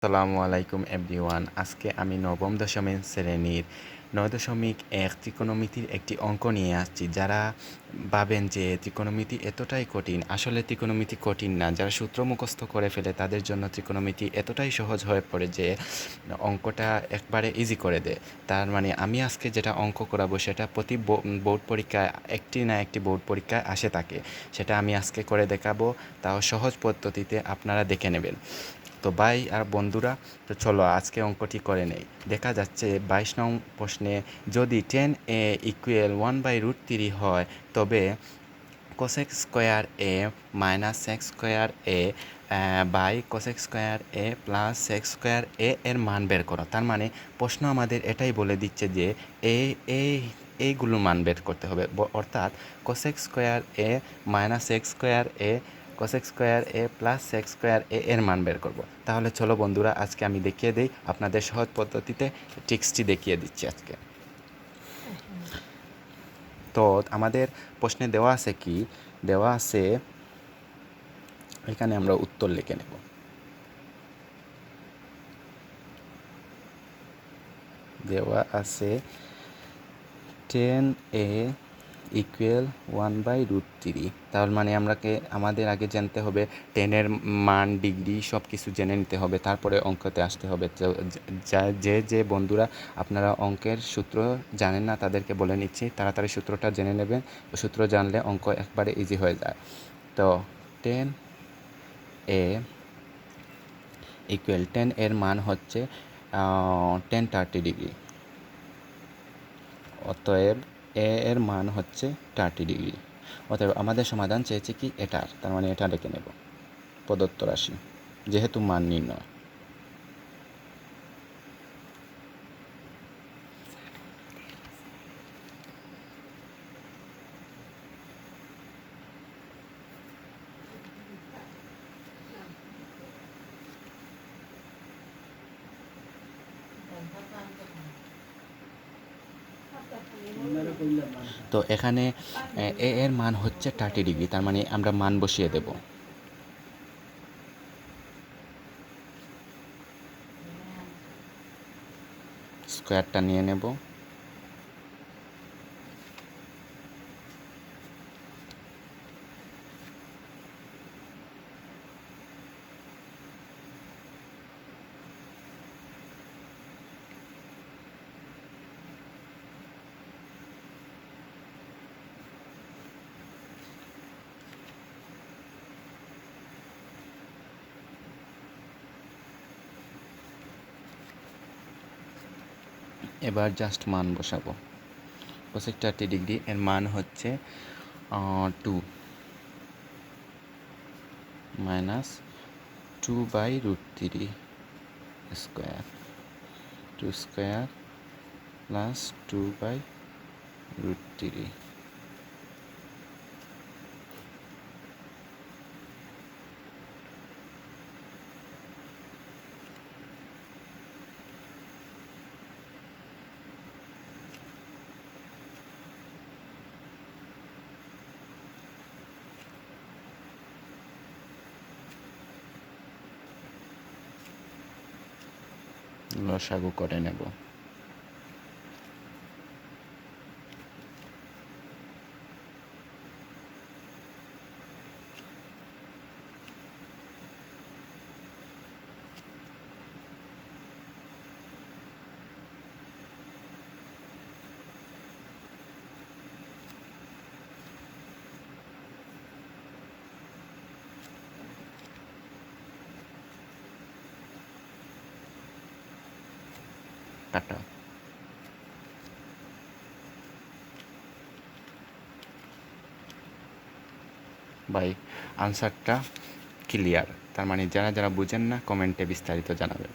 আসসালামু আলাইকুম এভরিওয়ান। আজকে আমি নবম দশম শ্রেণীর 9.1 ত্রিকোণমিতির একটি অঙ্ক নিয়ে আসছি। যারা ভাবেন যে ত্রিকোণমিতি এতটাই কঠিন, আসলে ত্রিকোণমিতি কঠিন না। যারা সূত্র মুখস্থ করে ফেলে তাদের জন্য ত্রিকোণমিতি এতটাই সহজ হয়ে পড়ে যে অঙ্কটা একবারে ইজি করে দেয়। তার মানে আমি আজকে যেটা অঙ্ক করাবো সেটা প্রতি বোর্ড পরীক্ষায় একটি না একটি বোর্ড পরীক্ষায় আসে থাকে। সেটা আমি আজকে করে দেখাবো, তাও সহজ পদ্ধতিতে আপনারা দেখে নেবেন। তো ভাই আর বন্ধুরা, তো চলো আজকে অঙ্কটি করে নেই। দেখা যাচ্ছে 22 নং প্রশ্নে যদি 10a ইকুয়াল 1/√3 হয়, তবে cosec square A minus sec square A by cosec square A plus sec square A এর মান বের করো। তার মানে প্রশ্ন আমাদের এটাই বলে দিচ্ছে যে এ এ এইগুলোর মান বের করতে হবে, অর্থাৎ cosec square A minus sec square A cosec square A plus sec square A এর মান বের করব। তাহলে চলো বন্ধুরা, আজকে আমি দেখিয়ে দিই, আপনাদের সহজ পদ্ধতিতে ট্রিক্সটি দেখিয়ে দিচ্ছি আজকে। তো আমাদের প্রশ্নে দেওয়া আছে কি, দেওয়া আছে এখানে আমরা উত্তর লিখে নেব। দেওয়া আছে 10a ইকুয়াল 1/√3। তার মানে আমাদের আগে জানতে হবে 10-এর মান, ডিগ্রি সব কিছু জেনে নিতে হবে, তারপরে অঙ্কতে আসতে হবে। তো যে বন্ধুরা আপনারা অঙ্কের সূত্র জানেন না তাদেরকে বলে নিচ্ছি, তাড়াতাড়ি সূত্রটা জেনে নেবেন। সূত্র জানলে অঙ্ক একবারে ইজি হয়ে যায়। তো 10a ইকুয়াল 10 এর মান হচ্ছে 10-30 ডিগ্রি। অতএব এ এর মান হচ্ছে 30 ডিগ্রি। অতএব আমাদের সমাধান চেয়েছে কি এটার, তার মানে এটা লিখে নেব প্রদত্ত রাশি, যেহেতু মান নির্ণয়। তো এখানে এ এর মান হচ্ছে 30 ডিগ্রি, তার মানে আমরা মান বসিয়ে দেব। স্কোয়ারটা নিয়ে নেব। এবার জাস্ট মান বসাবো। কোসেক 30 ডিগ্রি এর মান হচ্ছে 2 মাইনাস 2/√3 স্কোয়ার, 2 স্কোয়ার প্লাস 2/√3। লসাগু করে নেব। টাটা। বাই। আনসারটা ক্লিয়ার, তার মানে যারা যারা বুঝেন না কমেন্টে বিস্তারিত জানাবেন।